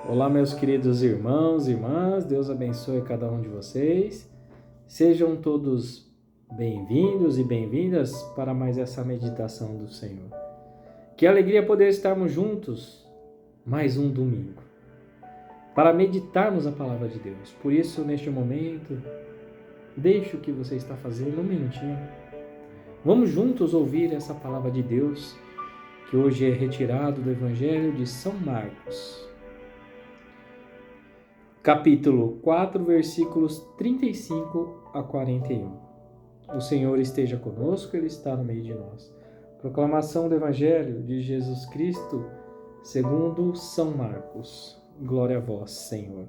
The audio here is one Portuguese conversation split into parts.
Olá, meus queridos irmãos e irmãs, Deus abençoe cada um de vocês. Sejam todos bem-vindos e bem-vindas para mais essa meditação do Senhor. Que alegria poder estarmos juntos mais um domingo para meditarmos a palavra de Deus. Por isso, neste momento, deixe o que você está fazendo um minutinho. Vamos juntos ouvir essa palavra de Deus, que hoje é retirado do Evangelho de São Marcos. Capítulo 4, versículos 35 a 41. O Senhor esteja conosco, Ele está no meio de nós. Proclamação do Evangelho de Jesus Cristo, segundo São Marcos. Glória a vós, Senhor.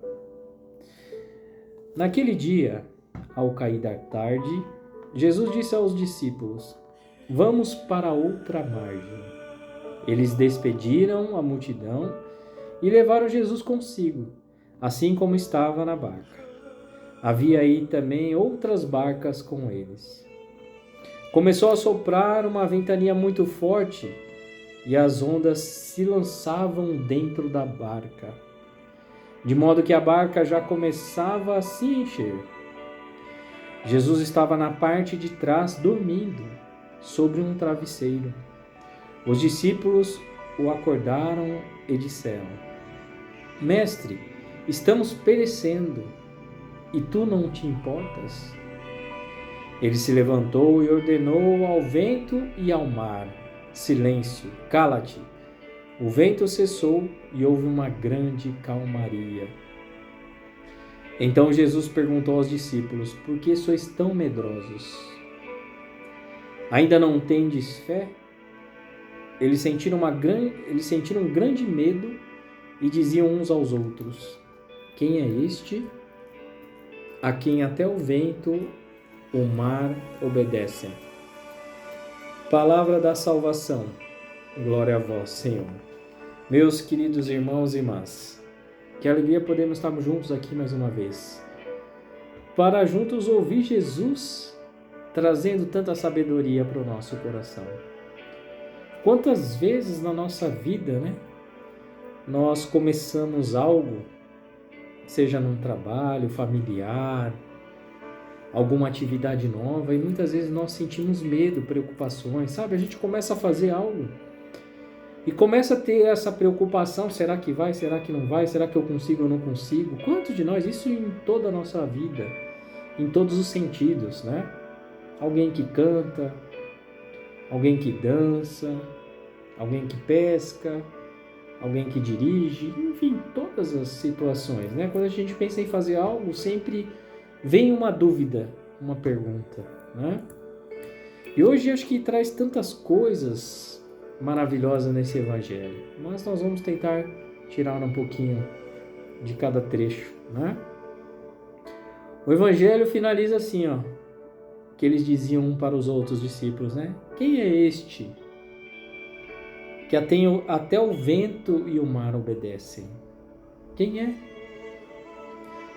Naquele dia, ao cair da tarde, Jesus disse aos discípulos: Vamos para outra margem. Eles despediram a multidão e levaram Jesus consigo, assim como estava na barca. Havia aí também outras barcas com eles. Começou a soprar uma ventania muito forte e as ondas se lançavam dentro da barca, de modo que a barca já começava a se encher. Jesus estava na parte de trás, dormindo, sobre um travesseiro. Os discípulos o acordaram e disseram: Mestre, estamos perecendo, e tu não te importas? Ele se levantou e ordenou ao vento e ao mar: Silêncio, cala-te. O vento cessou e houve uma grande calmaria. Então Jesus perguntou aos discípulos: Por que sois tão medrosos? Ainda não tendes fé? Eles sentiram um grande medo e diziam uns aos outros: Quem é este a quem até o vento, o mar obedecem? Palavra da salvação. Glória a vós, Senhor. Meus queridos irmãos e irmãs, que alegria podemos estarmos juntos aqui mais uma vez, para juntos ouvir Jesus trazendo tanta sabedoria para o nosso coração. Quantas vezes na nossa vida, nós começamos algo, seja num trabalho familiar, alguma atividade nova, e muitas vezes nós sentimos medo, preocupações, A gente começa a fazer algo e começa a ter essa preocupação: será que vai, será que não vai, será que eu consigo ou não consigo? Quantos de nós, isso em toda a nossa vida, em todos os sentidos, Alguém que canta, alguém que dança, alguém que pesca, alguém que dirige, enfim, todas as situações, Quando a gente pensa em fazer algo, sempre vem uma dúvida, uma pergunta, E hoje acho que traz tantas coisas maravilhosas nesse Evangelho, mas nós vamos tentar tirar um pouquinho de cada trecho, O Evangelho finaliza assim, que eles diziam um para os outros discípulos, Quem é este que até o vento e o mar obedecem? Quem é?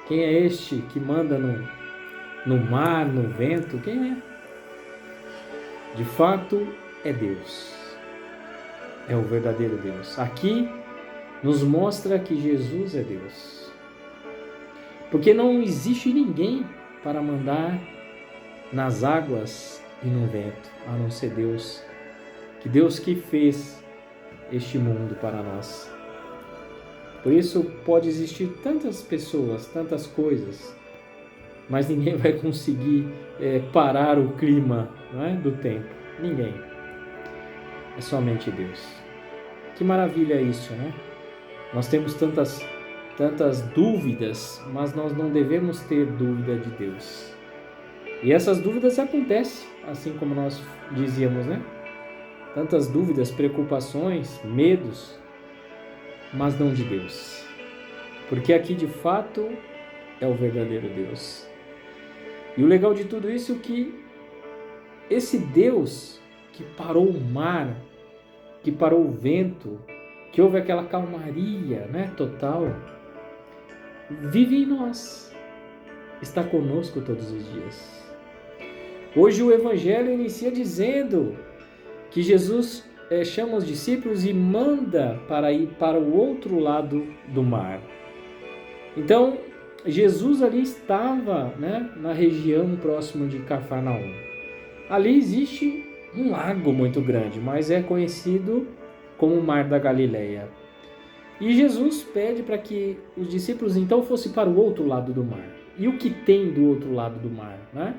Quem é este que manda no mar, no vento? Quem é? De fato, é Deus. É o verdadeiro Deus. Aqui nos mostra que Jesus é Deus. Porque não existe ninguém para mandar nas águas e no vento, a não ser Deus. Que Deus que fez este mundo para nós. Por isso pode existir tantas pessoas, tantas coisas, mas ninguém vai conseguir parar o clima, do tempo. Ninguém. É somente Deus. Que maravilha isso, Nós temos tantas dúvidas, mas nós não devemos ter dúvida de Deus. E essas dúvidas acontecem, assim como nós dizíamos, Tantas dúvidas, preocupações, medos, mas não de Deus. Porque aqui de fato é o verdadeiro Deus. E o legal de tudo isso é que esse Deus que parou o mar, que parou o vento, que houve aquela calmaria, total, vive em nós, está conosco todos os dias. Hoje o Evangelho inicia dizendo que Jesus chama os discípulos e manda para ir para o outro lado do mar. Então, Jesus ali estava, né, na região próximo de Cafarnaum. Ali existe um lago muito grande, mas é conhecido como o Mar da Galileia. E Jesus pede para que os discípulos então fossem para o outro lado do mar. E o que tem do outro lado do mar, né?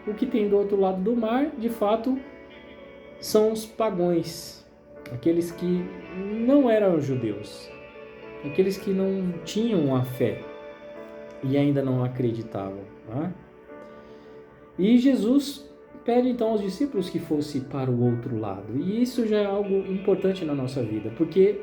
O que tem do outro lado do mar, de fato, são os pagãos, aqueles que não eram judeus, aqueles que não tinham a fé e ainda não acreditavam, né? E Jesus pede então aos discípulos que fossem para o outro lado. E isso já é algo importante na nossa vida, porque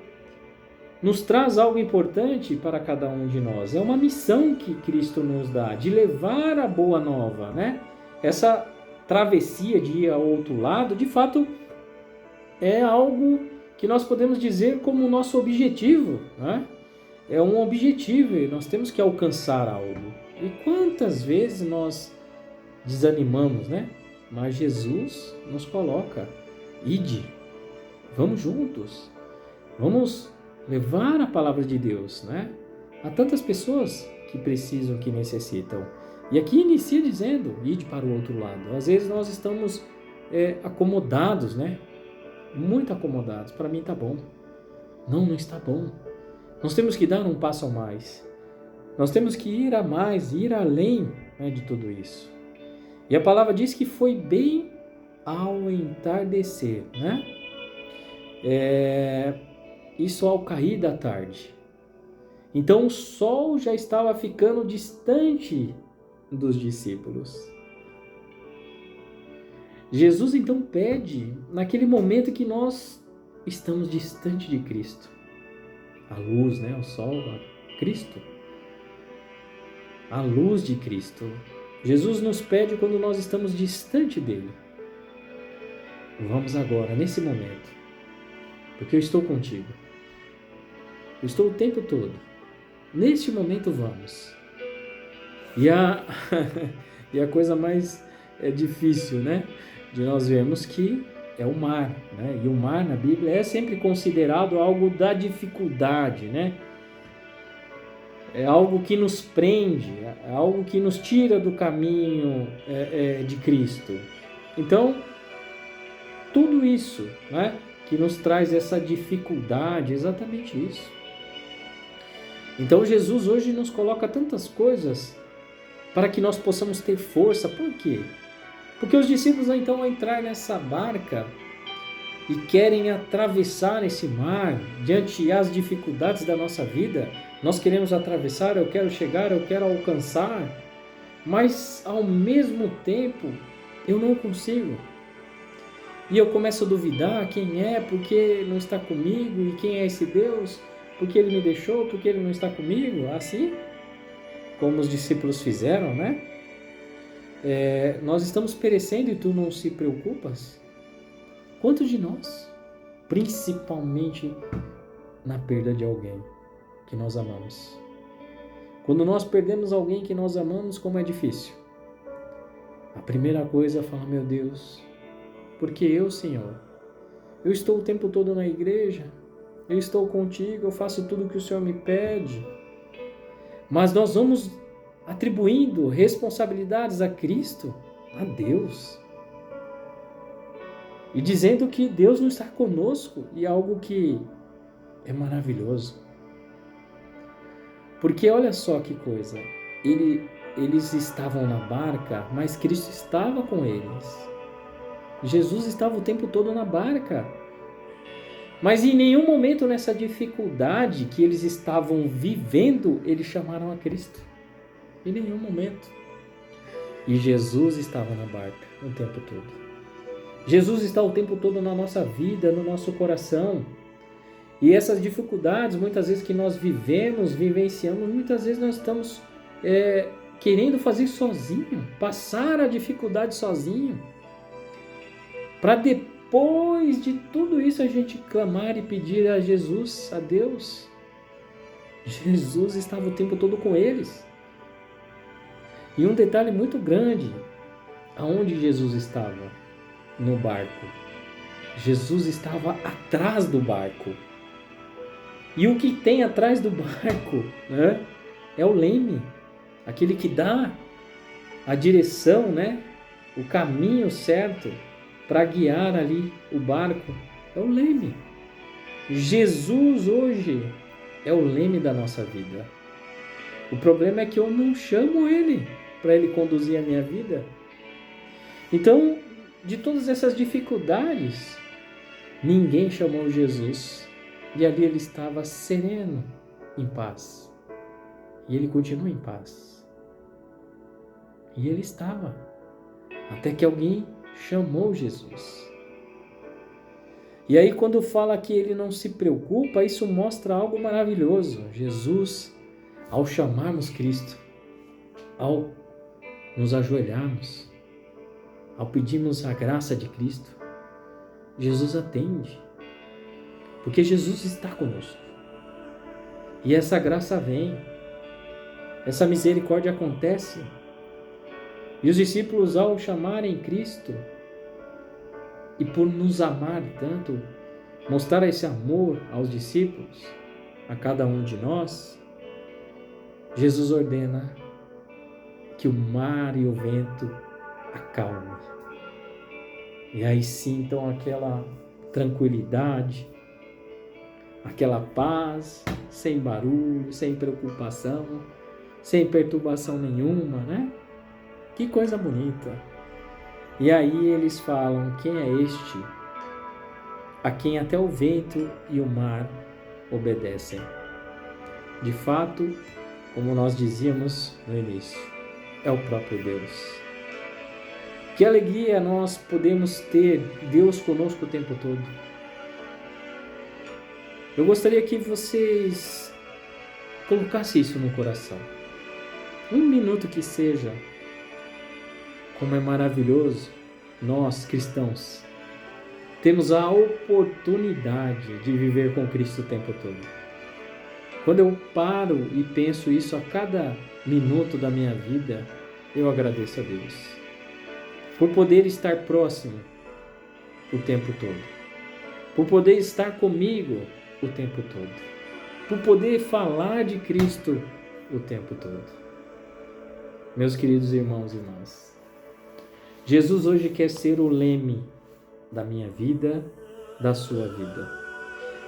nos traz algo importante para cada um de nós. É uma missão que Cristo nos dá, de levar a boa nova, né? Essa travessia de ir ao outro lado, de fato, é algo que nós podemos dizer como nosso objetivo, né? É um objetivo e nós temos que alcançar algo. E quantas vezes nós desanimamos, né? Mas Jesus nos coloca, ide, vamos juntos, vamos levar a palavra de Deus, né? Há tantas pessoas que precisam, que necessitam. E aqui inicia dizendo, ide para o outro lado. Às vezes nós estamos acomodados, né? Muito acomodados. Para mim está bom. Não está bom. Nós temos que dar um passo a mais. Nós temos que ir a mais, ir além, né, de tudo isso. E a palavra diz que foi bem ao entardecer, né? Isso ao cair da tarde. Então o sol já estava ficando distante dos discípulos. Jesus então pede, naquele momento que nós estamos distante de Cristo, a luz, né? O sol, Cristo, a luz de Cristo. Jesus nos pede quando nós estamos distante dele. Vamos agora, nesse momento, porque eu estou contigo. Eu estou o tempo todo. Neste momento vamos. E a coisa mais difícil, né, de nós vermos que é o mar, né? E o mar na Bíblia é sempre considerado algo da dificuldade, né? É algo que nos prende, é algo que nos tira do caminho de Cristo. Então, tudo isso, né, que nos traz essa dificuldade, exatamente isso. Então, Jesus hoje nos coloca tantas coisas para que nós possamos ter força. Por quê? Porque os discípulos então vão entrar nessa barca e querem atravessar esse mar diante das dificuldades da nossa vida. Nós queremos atravessar, eu quero chegar, eu quero alcançar, mas ao mesmo tempo eu não consigo. E eu começo a duvidar quem é, porque não está comigo, e quem é esse Deus, porque ele me deixou, porque ele não está comigo, assim como os discípulos fizeram, né? Nós estamos perecendo e tu não se preocupas? Quantos de nós, principalmente na perda de alguém que nós amamos? Quando nós perdemos alguém que nós amamos, como é difícil. A primeira coisa é falar, meu Deus, porque eu, Senhor, eu estou o tempo todo na igreja, eu estou contigo, eu faço tudo o que o Senhor me pede. Mas nós vamos atribuindo responsabilidades a Cristo, a Deus, e dizendo que Deus não está conosco, e é algo que é maravilhoso. Porque olha só que coisa, eles estavam na barca, mas Cristo estava com eles. Jesus estava o tempo todo na barca. Mas em nenhum momento nessa dificuldade que eles estavam vivendo, eles chamaram a Cristo. Em nenhum momento. E Jesus estava na barca o tempo todo. Jesus está o tempo todo na nossa vida, no nosso coração. E essas dificuldades, muitas vezes que nós vivenciamos, muitas vezes nós estamos querendo fazer sozinho, passar a dificuldade sozinho. Para depois de tudo isso a gente clamar e pedir a Jesus, a Deus. Jesus estava o tempo todo com eles. E um detalhe muito grande, aonde Jesus estava? No barco. Jesus estava atrás do barco. E o que tem atrás do barco, né, é o leme, aquele que dá a direção, né, o caminho certo para guiar ali o barco, é o leme. Jesus hoje é o leme da nossa vida. O problema é que eu não chamo Ele para Ele conduzir a minha vida. Então, de todas essas dificuldades, ninguém chamou Jesus. E ali ele estava sereno, em paz. E ele continua em paz. E ele estava. Até que alguém chamou Jesus. E aí quando fala que ele não se preocupa, isso mostra algo maravilhoso. Jesus, ao chamarmos Cristo, ao nos ajoelharmos, ao pedirmos a graça de Cristo, Jesus atende. Porque Jesus está conosco. E essa graça vem. Essa misericórdia acontece. E os discípulos, ao chamarem Cristo, e por nos amar tanto, mostrar esse amor aos discípulos, a cada um de nós, Jesus ordena que o mar e o vento acalmem. E aí sintam aquela tranquilidade, aquela paz, sem barulho, sem preocupação, sem perturbação nenhuma, né? Que coisa bonita. E aí eles falam: quem é este a quem até o vento e o mar obedecem? De fato, como nós dizíamos no início, é o próprio Deus. Que alegria nós podemos ter Deus conosco o tempo todo. Eu gostaria que vocês colocassem isso no coração. Um minuto que seja. Como é maravilhoso nós, cristãos, temos a oportunidade de viver com Cristo o tempo todo. Quando eu paro e penso isso a cada minuto da minha vida, eu agradeço a Deus. Por poder estar próximo o tempo todo. Por poder estar comigo o tempo todo. Por poder falar de Cristo o tempo todo. Meus queridos irmãos e irmãs, Jesus hoje quer ser o leme da minha vida, da sua vida.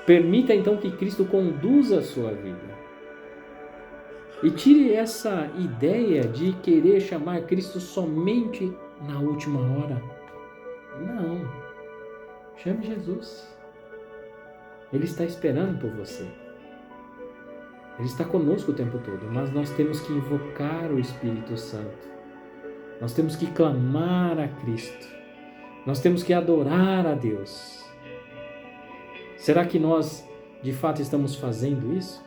Permita então que Cristo conduza a sua vida. E tire essa ideia de querer chamar Cristo somente na última hora. Não. Chame Jesus. Ele está esperando por você. Ele está conosco o tempo todo, mas nós temos que invocar o Espírito Santo. Nós temos que clamar a Cristo. Nós temos que adorar a Deus. Será que nós, de fato, estamos fazendo isso?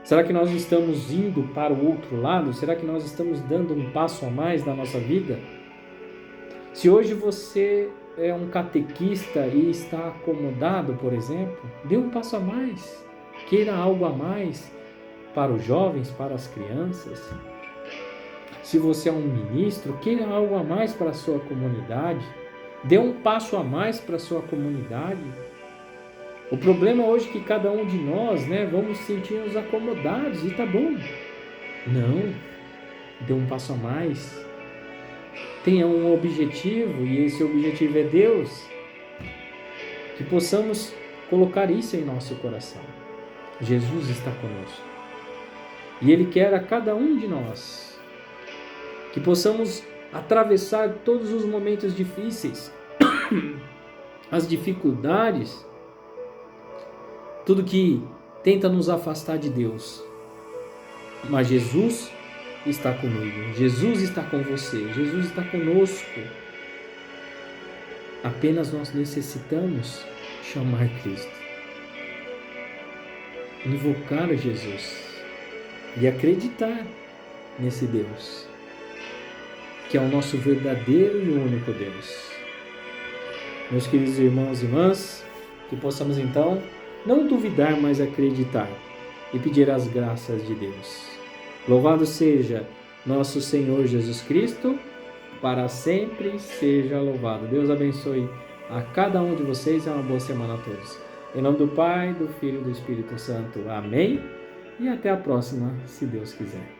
Será que nós estamos indo para o outro lado? Será que nós estamos dando um passo a mais na nossa vida? Se hoje você é um catequista e está acomodado, por exemplo, dê um passo a mais. Queira algo a mais para os jovens, para as crianças. Se você é um ministro, queira algo a mais para a sua comunidade. Dê um passo a mais para a sua comunidade. O problema hoje é que cada um de nós, vamos sentir-nos acomodados e tá bom. Não. Dê um passo a mais. Tenha um objetivo e esse objetivo é Deus. Que possamos colocar isso em nosso coração. Jesus está conosco. E Ele quer a cada um de nós que possamos atravessar todos os momentos difíceis, as dificuldades, tudo que tenta nos afastar de Deus. Mas Jesus está comigo, Jesus está com você, Jesus está conosco. Apenas nós necessitamos chamar Cristo, invocar Jesus e acreditar nesse Deus, que é o nosso verdadeiro e único Deus. Meus queridos irmãos e irmãs, que possamos então não duvidar, mas acreditar e pedir as graças de Deus. Louvado seja nosso Senhor Jesus Cristo, para sempre seja louvado. Deus abençoe a cada um de vocês e uma boa semana a todos. Em nome do Pai, do Filho e do Espírito Santo. Amém. E até a próxima, se Deus quiser.